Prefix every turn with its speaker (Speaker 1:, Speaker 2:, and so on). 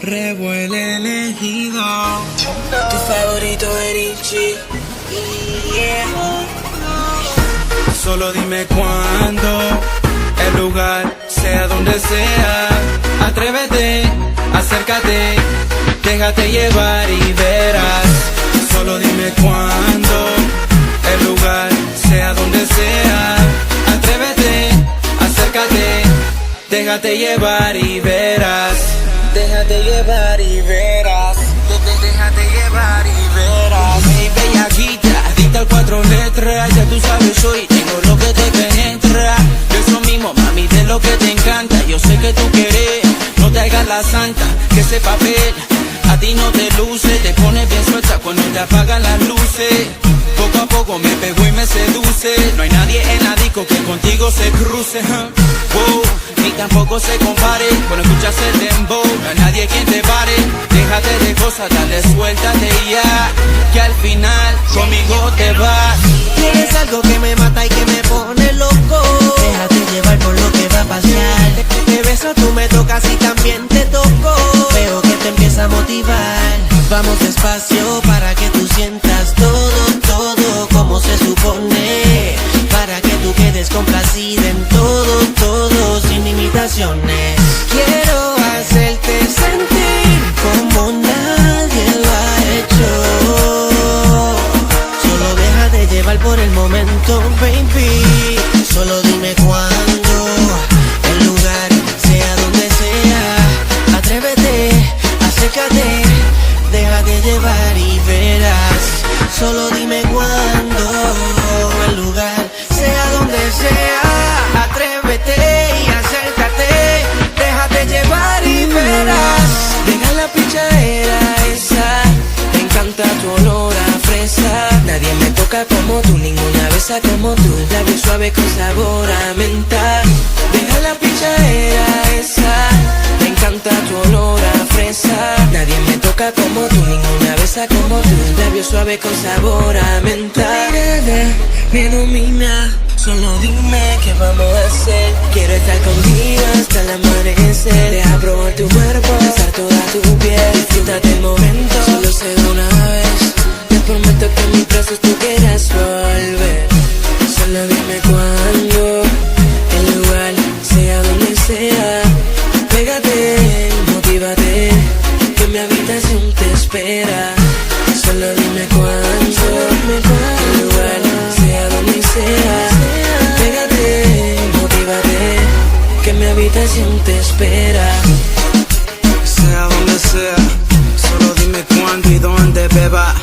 Speaker 1: Revuelve elegido.
Speaker 2: Tu favorito Erichi. Yeah.
Speaker 1: Solo dime cuándo, el lugar, sea donde sea. Atrévete, acércate, déjate llevar y verás. Solo dime cuándo, el lugar, sea donde sea. Atrévete, acércate, déjate llevar y verás.
Speaker 2: Déjate llevar y verás.
Speaker 1: Déjate llevar y verás. Hey, bellaquita, dicta 4 letras. Ya tú sabes, hoy tengo lo que te penetra. De eso mismo, mami, de lo que te encanta. Yo sé que tú quieres, no te hagas la santa. Que ese papel a ti no te luce. Te pones bien suelta cuando te apagan las luces. Poco a poco me pego y me seduce. No hay nadie en la disco que contigo se cruce, wow, ni tampoco se compare. Cuando escuchas el dembow, no hay nadie quien te pare. Déjate de cosas, dale suéltate ya, que al final conmigo te vas.
Speaker 2: Tienes algo que me mata y que me pone loco. Déjate llevar por lo que va a pasar. Te beso, tú me tocas y también te toco. Veo que te empieza a motivar. Vamos despacio para que tú sientas todo, todo como se supone. Para que tú quedes complacida en todo, todo sin limitaciones. Quiero hacerte sentir como nadie lo ha hecho. Solo déjate llevar por el momento, baby. Solo dime cuándo, el lugar, sea donde sea. Atrévete, acércate, déjate llevar y verás. Solo dime cuándo, el lugar, sea donde sea. Atrévete y acércate, déjate llevar y verás. Deja la pichadera esa, me encanta tu olor a fresa. Nadie me toca como tú, ninguna besa como tú. Labios suave con sabor a menta. Deja la pichadera esa, me encanta tu olor a fresa. Nadie me toca como tú, ninguna besa como tú. Labios suave con sabor a menta. Tu mirada me domina. Solo dime qué vamos a hacer. Quiero estar contigo hasta el amanecer. Deja probar tu cuerpo, besar toda tu piel. Disfrútate el momento, solo se da una vez. Te prometo que en mis brazos tú quieras volver. Solo dime cuándo, el lugar, sea donde sea. Pégate, motívate, que mi habitación te espera. Solo dime cuándo, el lugar, sea donde sea. Pégate, motívate, que mi habitación te espera.
Speaker 1: Sea donde sea, solo dime cuándo y dónde, beba.